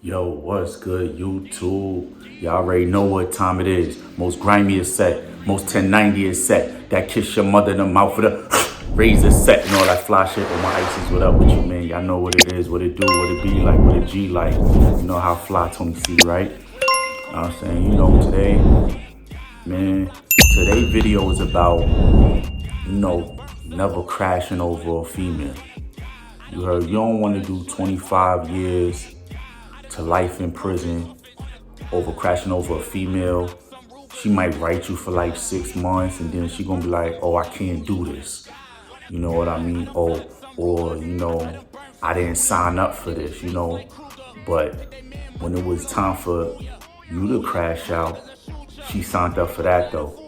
Yo, what's good, YouTube? Y'all already know what time it is. Most grimiest set, most 1090th set. That kiss your mother in the mouth with a razor set and all that fly shit. With my ices, what up with you, man? Y'all know what it is, what it do, what it be like, what it G like. You know how fly Tony C, right? You know what I'm saying? You know, today video is about, never crashing over a female. You heard, you don't want to do 25 years to life in prison over crashing over a female. She might write you for like 6 months and then she gonna be like, oh, I can't do this. You know what I mean? Or I didn't sign up for this, But when it was time for you to crash out, she signed up for that though.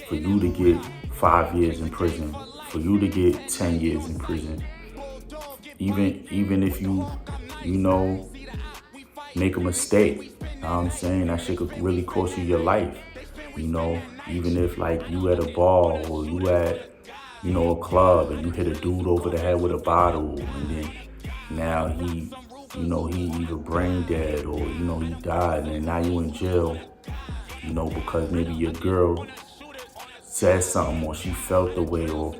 For you to get 5 years in prison, for you to get 10 years in prison. Even if you make a mistake, you know what I'm saying? That shit could really cost you your life. Even if like you at a bar or you at, a club and you hit a dude over the head with a bottle and then now he either brain dead or, he died and now you in jail, because maybe your girl said something or she felt the way or,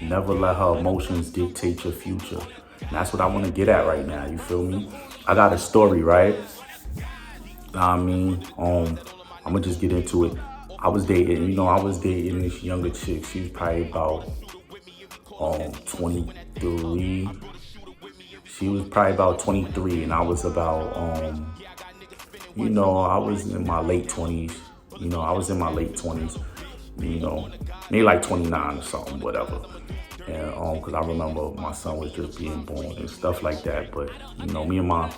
never let her emotions dictate your future. And that's what I want to get at right now, you feel me? I got a story, right? I'm gonna just get into it. I was dating this younger chick. She was probably about 23. She was probably about 23 and I was about I was in my late 20s. Maybe like 29 or something, whatever. And because I remember my son was just being born and stuff like that. But me and my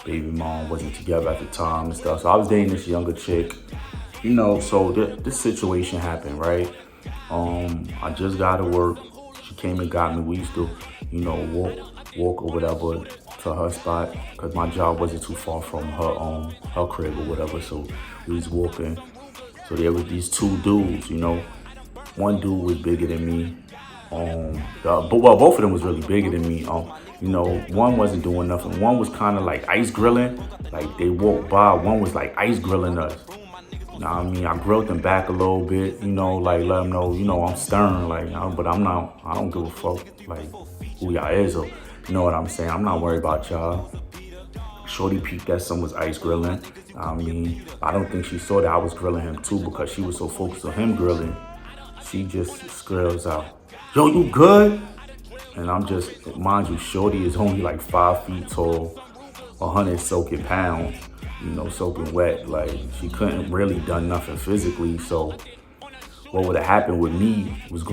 baby mom wasn't together at the time and stuff. So I was dating this younger chick. So this situation happened, right? I just got to work. She came and got me. We used to, walk or whatever to her spot because my job wasn't too far from her crib or whatever. So we was walking. So there was these two dudes, One dude was bigger than me. Both of them was really bigger than me. One wasn't doing nothing. One was kind of like ice grilling. Like they walked by, one was like ice grilling us. You know what I mean? I grilled them back a little bit, like let them know, I'm stern, but I don't give a fuck, like who y'all is or, you know what I'm saying? I'm not worried about y'all. Shorty peeped that son was ice grilling. I don't think she saw that I was grilling him too because she was so focused on him grilling. She just skrills out, yo, you good? And I'm just, mind you, Shorty is only like 5 feet tall, 100 soaking pounds, soaking wet. Like she couldn't really done nothing physically. So what would have happened with me was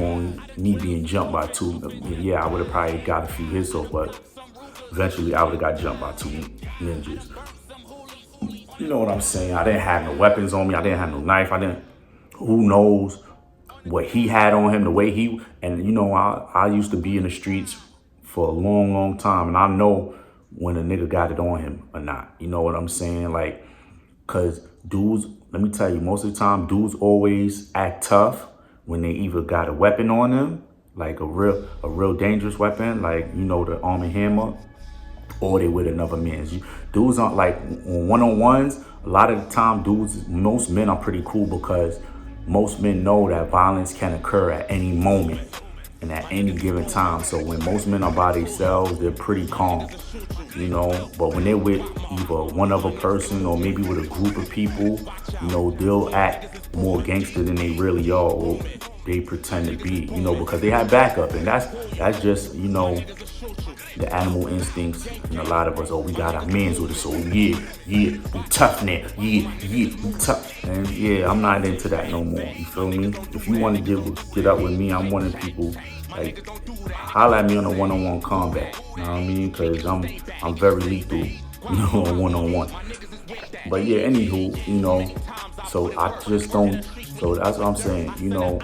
me being jumped by two. Yeah, I would have probably got a few hits off, but eventually I would have got jumped by two ninjas. You know what I'm saying? I didn't have no weapons on me. I didn't have no knife. Who knows what he had on him, the way I used to be in the streets for a long, long time. And I know when a nigga got it on him or not. You know what I'm saying? Like, cause dudes, let me tell you, most of the time dudes always act tough when they either got a weapon on them, like a real dangerous weapon, like, the Arm & Hammer, or they with another man's. Dudes aren't like on one-on-ones. A lot of the time most men are pretty cool because most men know that violence can occur at any moment and at any given time. So when most men are by themselves, they're pretty calm, But when they're with either one other person or maybe with a group of people, they'll act more gangster than they really are or they pretend to be, because they have backup. And that's just, the animal instincts in a lot of us. Oh, we got our mans with us. So yeah, we tough now. Yeah, we tough. And yeah, I'm not into that no more. You feel me? If you want to get up with me, I'm one of the people, like, holler at me on a one-on-one combat. You know what I mean? Because I'm very lethal, on one-on-one. But yeah, anywho, so I just don't. So that's what I'm saying,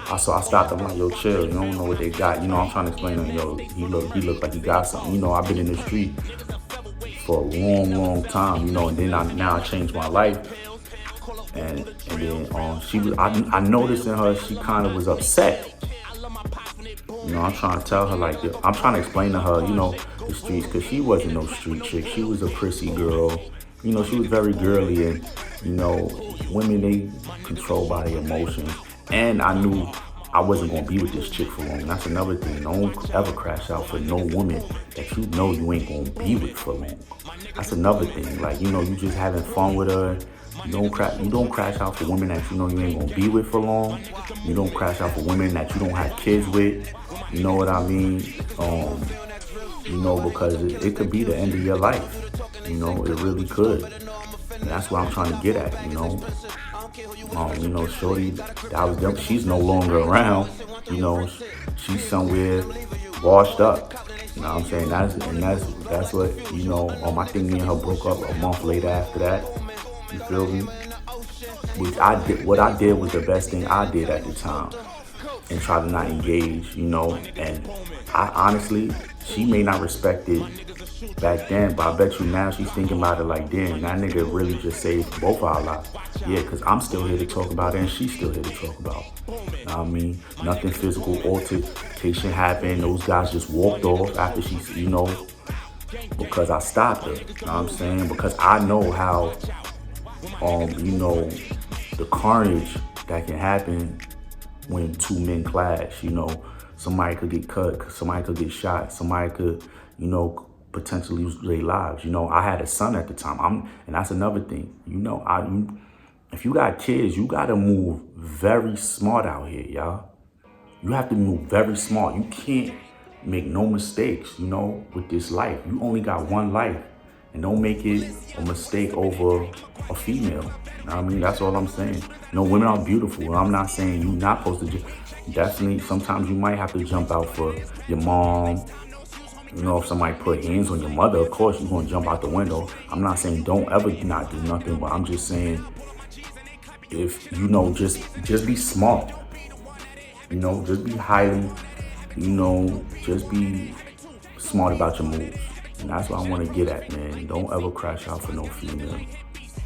I stopped them like, yo, chill, you don't know what they got. I'm trying to explain to them, yo, he look like he got something. I've been in the street for a long, long time, and then I changed my life. And then I noticed in her, she kind of was upset. You know, I'm trying to tell her like, I'm trying to explain to her, you know, the streets, because she wasn't no street chick. She was a prissy girl. You know, she was very girly, and you know, women, they controlled by their emotions. And I knew I wasn't gonna be with this chick for long. That's another thing. Don't ever crash out for no woman that you know you ain't gonna be with for long. That's another thing. Like, you know, you just having fun with her. You don't crash out for women that you know you ain't gonna be with for long. You don't crash out for women that you don't have kids with. You know what I mean? You know, because it could be the end of your life. You know, it really could. And that's what I'm trying to get at, you know. You know, shorty, that was them. She's no longer around. You know, she's somewhere washed up. You know what I'm saying? That's what, you know, I think me and her broke up a month later after that. You feel me? Which I did. What I did was the best thing I did at the time, and try to not engage, you know. And I honestly, she may not respect it back then, but I bet you now she's thinking about it like, damn, that nigga really just saved both our lives. Yeah, because I'm still here to talk about it, and she's still here to talk about it. You know what I mean? Nothing physical, altercation happened. Those guys just walked off after she, you know, because I stopped her. You know what I'm saying? Because I know how, you know, the carnage that can happen when two men clash. You know, somebody could get cut, somebody could get shot, somebody could, you know, potentially lose their lives. You know, I had a son at the time. And that's another thing. You know, if you got kids, you gotta move very smart out here, y'all. You have to move very smart. You can't make no mistakes, you know, with this life. You only got one life. And don't make it a mistake over a female. You know what I mean? That's all I'm saying. You know, women are beautiful. I'm not saying you're not supposed to definitely, sometimes you might have to jump out for your mom. You know, if somebody put hands on your mother, of course you're gonna jump out the window. I'm not saying don't ever not do nothing, but I'm just saying, if, you know, just be smart. You know, just be highly, you know, just be smart about your moves. And that's what I want to get at, man. Don't ever crash out for no female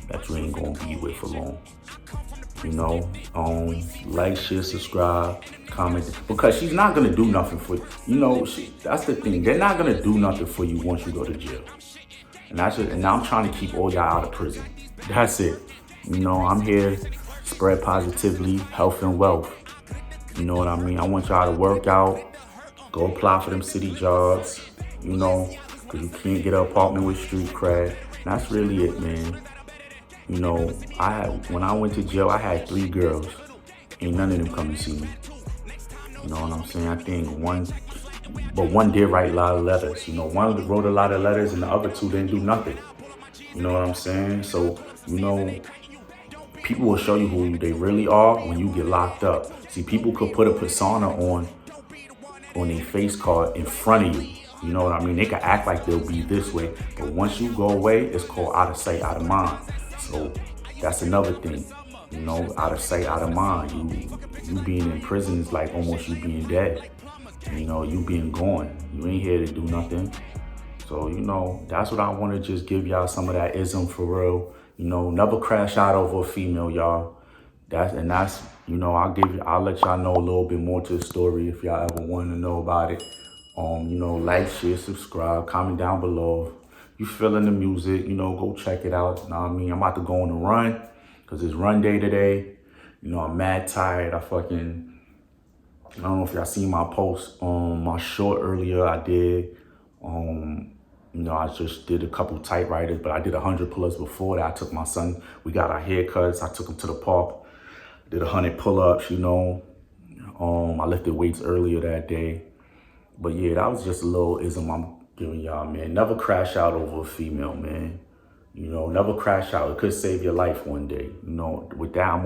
that you ain't gonna be with for long. You know, like, share, subscribe, comment, because she's not gonna do nothing for you. You know, that's the thing. They're not gonna do nothing for you once you go to jail. And now I'm trying to keep all y'all out of prison. That's it. You know, I'm here to spread positively, health and wealth. You know what I mean? I want y'all to work out, go apply for them city jobs. You know, because you can't get an apartment with street cred. And that's really it, man. You know, when I went to jail, I had 3 girls. Ain't none of them come to see me. You know what I'm saying? I think one did write a lot of letters. You know, one wrote a lot of letters and the other 2 didn't do nothing. You know what I'm saying? So, you know, people will show you who they really are when you get locked up. See, people could put a persona on their face card in front of you. You know what I mean? They can act like they'll be this way, but once you go away, it's called out of sight, out of mind. So that's another thing. You know, out of sight, out of mind. You being in prison is like almost you being dead. You know, you being gone. You ain't here to do nothing. So, you know, that's what I want to just give y'all some of that ism for real. You know, never crash out over a female, y'all. That's, you know, I'll let y'all know a little bit more to the story if y'all ever want to know about it. You know, like, share, subscribe, comment down below. You feeling the music, you know, go check it out. You know what I mean? I'm about to go on a run because it's run day today. You know, I'm mad tired. I don't know if y'all seen my post on my short earlier. I did. You know, I just did a couple typewriters, but I did 100 pull-ups before that. I took my son, we got our haircuts. I took him to the park, did 100 pull-ups, you know. I lifted weights earlier that day. But yeah, that was just a little ism I'm giving y'all, man. Never crash out over a female, man. You know, never crash out. It could save your life one day. You know, with that,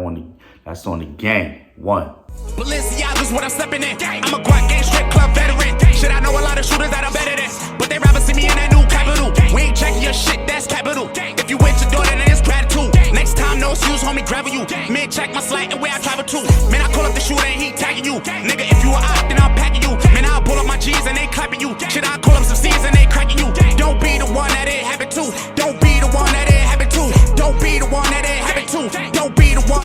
that's on the gang. 1. Balenciaga's what I'm stepping in. I'm a Guac gang strip club veteran. Shit, I know a lot of shooters that are better than, but they rather see me in that new capital. We ain't checking your shit, that's capital. If you with your daughter, then it's gratitude. Next time, no excuse, homie, gravel you. Man, check my slight and where I travel to. Man, I call up the shooter and he tagging you. Nigga, if you a op, then I'm packing you. Man, I'll pull up my G's and they clapping you. Shit, I